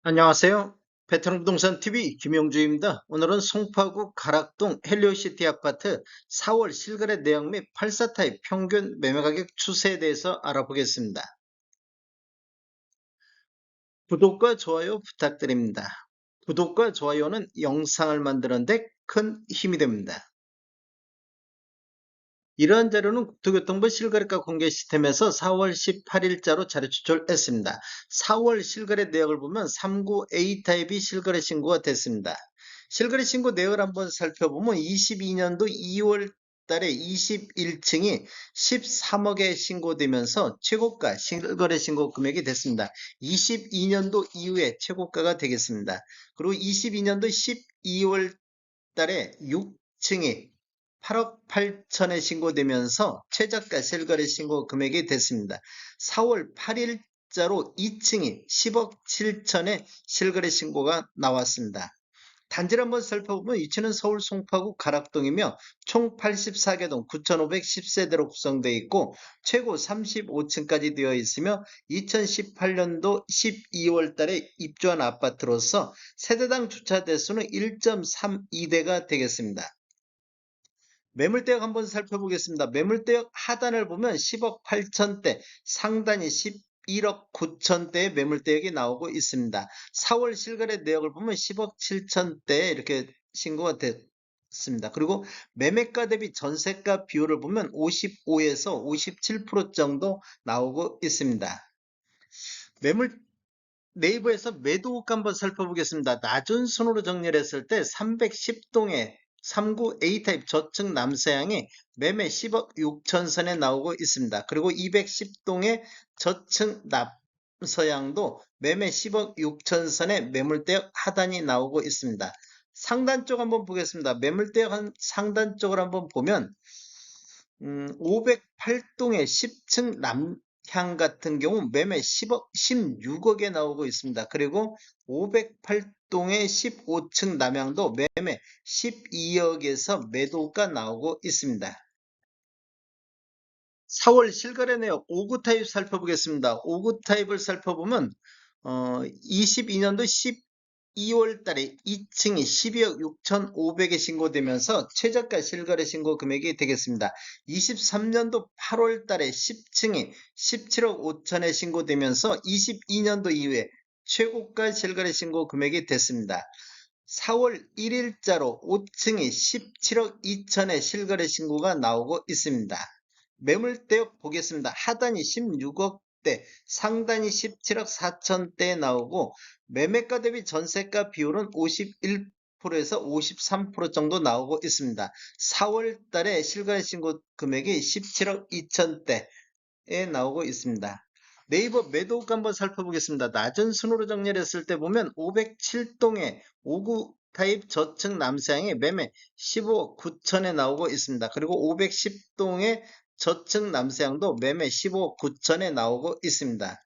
안녕하세요. 베트남 부동산 TV 김용주입니다. 오늘은 송파구 가락동 헬리오시티 아파트 4월 실거래 내역 및 84타입 평균 매매가격 추세에 대해서 알아보겠습니다. 구독과 좋아요 부탁드립니다. 구독과 좋아요는 영상을 만드는 데 큰 힘이 됩니다. 이러한 자료는 국토교통부 실거래가 공개 시스템에서 4월 18일자로 자료 추출했습니다. 4월 실거래 내역을 보면 39 A타입이 실거래 신고가 됐습니다. 실거래 신고 내역을 한번 살펴보면 22년도 2월 달에 21층이 13억에 신고되면서 최고가 실거래 신고 금액이 됐습니다. 22년도 이후에 최고가가 되겠습니다. 그리고 22년도 12월 달에 6층이 8억 8천에 신고되면서 최저가 실거래 신고 금액이 됐습니다. 4월 8일자로 2층이 10억 7천에 실거래 신고가 나왔습니다. 단지를 한번 살펴보면 위치는 서울 송파구 가락동이며 총 84개 동 9,510세대로 구성되어 있고 최고 35층까지 되어 있으며 2018년도 12월 달에 입주한 아파트로서 세대당 주차 대수는 1.32대가 되겠습니다. 매물대역 한번 살펴보겠습니다. 매물대역 하단을 보면 10억 8천대, 상단이 11억 9천대의 매물대역이 나오고 있습니다. 4월 실거래 내역을 보면 10억 7천대 이렇게 신고가 됐습니다. 그리고 매매가 대비 전세가 비율을 보면 55에서 57% 정도 나오고 있습니다. 매물 네이버에서 매도가 한번 살펴보겠습니다. 낮은 순으로 정리를 했을 때 310동에 39 A타입 저층 남서양이 매매 10억 6천 선에 나오고 있습니다. 그리고 210동의 저층 남서양도 매매 10억 6천 선에 매물대역 하단이 나오고 있습니다. 상단 쪽 한번 보겠습니다. 매물대역 상단 쪽을 한번 보면 508동의 10층 남향 같은 경우 매매 10억, 16억에 나오고 있습니다. 그리고 508동의 15층 남향도 매매 12억에서 매도가 나오고 있습니다. 4월 실거래 내역 5구 타입 살펴보겠습니다. 5구 타입을 살펴보면 22년도 2월 달에 2층이 12억 6,500에 신고되면서 최저가 실거래 신고 금액이 되겠습니다. 23년도 8월 달에 10층이 17억 5천에 신고되면서 22년도 이후에 최고가 실거래 신고 금액이 됐습니다. 4월 1일자로 5층이 17억 2천에 실거래 신고가 나오고 있습니다. 매물대역 보겠습니다. 하단이 16억대, 상단이 17억 4천대에 나오고 매매가 대비 전세가 비율은 51%에서 53% 정도 나오고 있습니다. 4월 달에 실거래 신고 금액이 17억 2천대에 나오고 있습니다. 네이버 매도가 한번 살펴보겠습니다. 낮은 순으로 정리를 했을 때 보면 507동에 5구 타입 저층 남서양이 매매 15억 9천에 나오고 있습니다. 그리고 510동의 저층 남서양도 매매 15억 9천에 나오고 있습니다.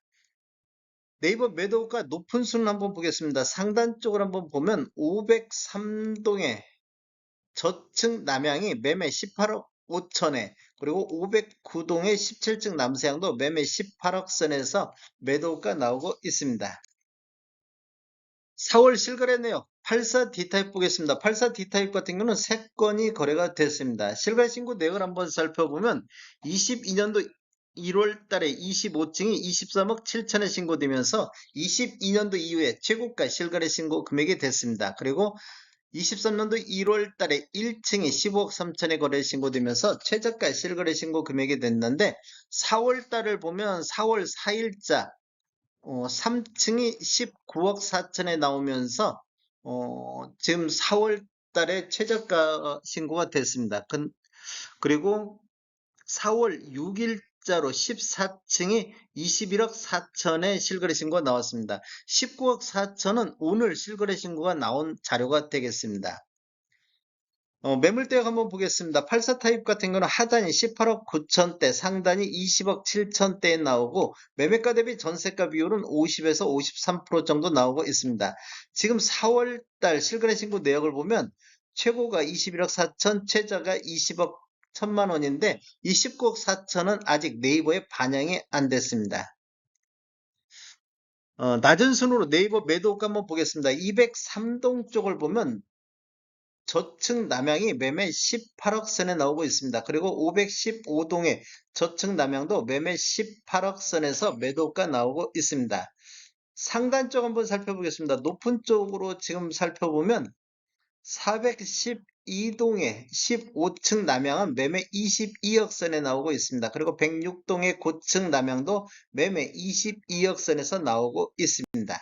네이버 매도가 높은 순 한번 보겠습니다. 상단 쪽을 한번 보면 503동의 저층 남향이 매매 18억 5천에 그리고 509동의 17층 남서향도 매매 18억 선에서 매도가 나오고 있습니다. 4월 실거래 내역 84 D타입 보겠습니다. 84 D타입 같은 경우는 3건이 거래가 됐습니다. 실거래 신고 내역을 한번 살펴보면 22년도 1월 달에 25층이 23억 7천에 신고되면서 22년도 이후에 최고가 실거래 신고 금액이 됐습니다. 그리고 23년도 1월 달에 1층이 15억 3천에 거래 신고되면서 최저가 실거래 신고 금액이 됐는데 4월 달을 보면 4월 4일자 3층이 19억 4천에 나오면서 지금 4월 달에 최저가 신고가 됐습니다. 그리고 4월 6일자로 14층이 21억 4천에 실거래 신고가 나왔습니다. 19억 4천은 오늘 실거래 신고가 나온 자료가 되겠습니다. 매물대역 한번 보겠습니다. 84 타입 같은 경우는 하단이 18억 9천대, 상단이 20억 7천대에 나오고 매매가 대비 전세가 비율은 50에서 53% 정도 나오고 있습니다. 지금 4월 달 실거래 신고 내역을 보면 최고가 21억 4천, 최저가 20억 1천만 원인데 이 19억 4천은 아직 네이버에 반영이 안 됐습니다. 낮은 순으로 네이버 매도가 한번 보겠습니다. 203동 쪽을 보면 저층 남향이 매매 18억 선에 나오고 있습니다. 그리고 515동의 저층 남향도 매매 18억 선에서 매도가 나오고 있습니다. 상단 쪽 한번 살펴보겠습니다. 높은 쪽으로 지금 살펴보면 412동의 15층 남향은 매매 22억 선에 나오고 있습니다. 그리고 106동의 고층 남향도 매매 22억 선에서 나오고 있습니다.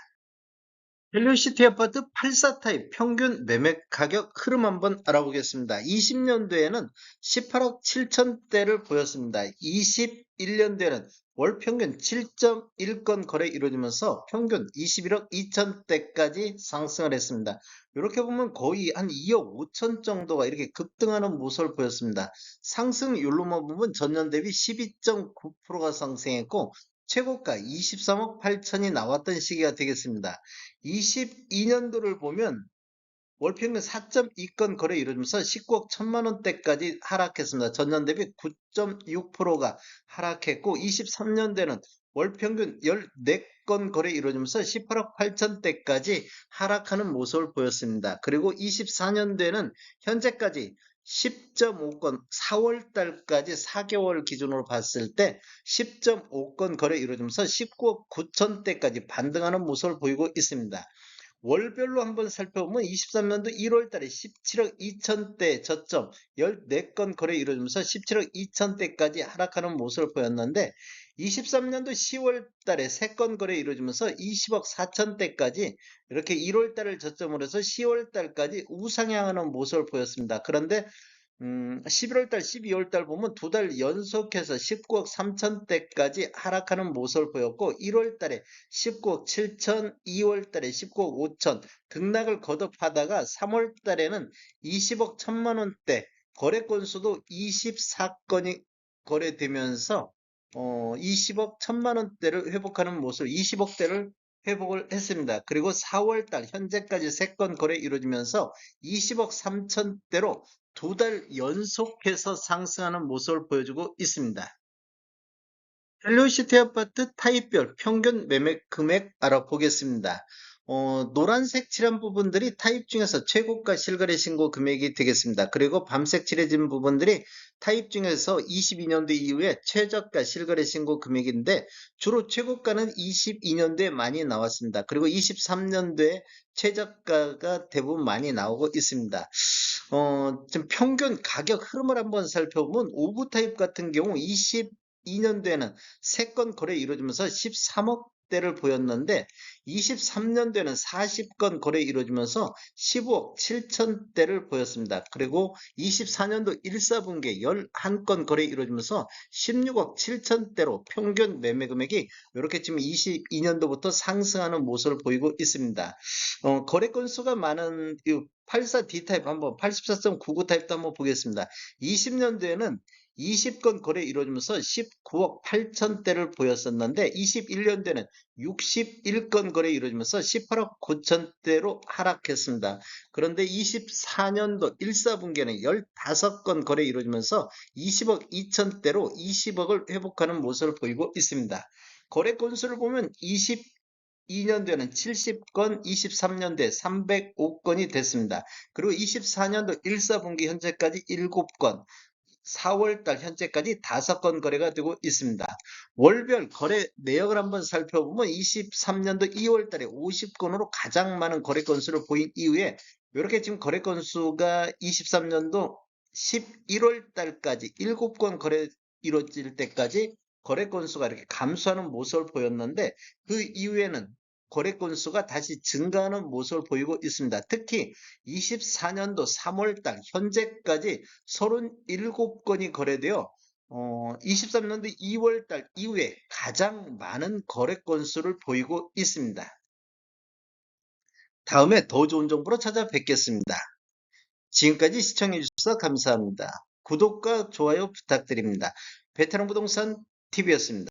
밸류시티 아파트 84타입 평균 매매 가격 흐름 한번 알아보겠습니다. 20년도에는 18억 7천대를 보였습니다. 21년도에는 월 평균 7.1건 거래 이루어지면서 평균 21억 2천대까지 상승을 했습니다. 이렇게 보면 거의 한 2억 5천 정도가 이렇게 급등하는 모습을 보였습니다. 상승률로만 보면 전년 대비 12.9%가 상승했고 최고가 23억 8천이 나왔던 시기가 되겠습니다. 22년도를 보면 월평균 4.2건 거래 이루어지면서 19억 1천만 원대까지 하락했습니다. 전년 대비 9.6%가 하락했고 23년도에는 월평균 14건 거래 이루어지면서 18억 8천대까지 하락하는 모습을 보였습니다. 그리고 24년도에는 현재까지 10.5건 4월 달까지 4개월 기준으로 봤을 때 10.5건 거래 이루어지면서 19억 9천대까지 반등하는 모습을 보이고 있습니다. 월별로 한번 살펴보면 23년도 1월 달에 17억 2천대 저점 14건 거래 이루어지면서 17억 2천대까지 하락하는 모습을 보였는데 23년도 10월 달에 3건 거래 이루어지면서 20억 4천대까지 이렇게 1월 달을 저점으로 해서 10월 달까지 우상향하는 모습을 보였습니다. 그런데 11월 달, 12월 달 보면 두 달 연속해서 19억 3천대까지 하락하는 모습을 보였고 1월 달에 19억 7천, 2월 달에 19억 5천 등락을 거듭하다가 3월 달에는 20억 1천만 원대 거래 건수도 24건이 거래되면서 20억 1천만 원대를 회복하는 모습, 20억대를 회복을 했습니다. 그리고 4월 달 현재까지 3건 거래 이루어지면서 20억 3천대로 두 달 연속해서 상승하는 모습을 보여주고 있습니다. 밸류시티 아파트 타입별 평균 매매 금액 알아보겠습니다. 노란색 칠한 부분들이 타입 중에서 최고가 실거래 신고 금액이 되겠습니다. 그리고 밤색 칠해진 부분들이 타입 중에서 22년도 이후에 최저가 실거래 신고 금액인데 주로 최고가는 22년도에 많이 나왔습니다. 그리고 23년도에 최저가가 대부분 많이 나오고 있습니다. 좀 평균 가격 흐름을 한번 살펴보면 5구 타입 같은 경우 22년도에는 3건 거래 이루어지면서 13억대를 보였는데 23년도에는 40건 거래 이루어지면서 15억 7천대를 보였습니다. 그리고 24년도 1사분기에 11건 거래 이루어지면서 16억 7천대로 평균 매매 금액이 이렇게 지금 22년도부터 상승하는 모습을 보이고 있습니다. 거래 건수가 많은 84D 타입 한번 84.99 타입도 한번 보겠습니다. 20년도에는 20건 거래 이루어지면서 19억 8천대를 보였었는데 21년도에는 61건 거래 이루어지면서 18억 9천대로 하락했습니다. 그런데 24년도 1사분기에는 15건 거래 이루어지면서 20억 2천대로 20억을 회복하는 모습을 보이고 있습니다. 거래 건수를 보면 22년도에는 70건, 23년도에 305건이 됐습니다. 그리고 24년도 1사분기 현재까지 7건, 4월달 현재까지 5건 거래가 되고 있습니다. 월별 거래 내역을 한번 살펴보면 23년도 2월달에 50건으로 가장 많은 거래 건수를 보인 이후에 이렇게 지금 거래 건수가 23년도 11월달까지 7건 거래 이루어질 때까지 거래 건수가 이렇게 감소하는 모습을 보였는데 그 이후에는 거래 건수가 다시 증가하는 모습을 보이고 있습니다. 특히 24년도 3월달 현재까지 37건이 거래되어 23년도 2월달 이후에 가장 많은 거래 건수를 보이고 있습니다. 다음에 더 좋은 정보로 찾아뵙겠습니다. 지금까지 시청해주셔서 감사합니다. 구독과 좋아요 부탁드립니다. 베테랑 부동산 TV였습니다.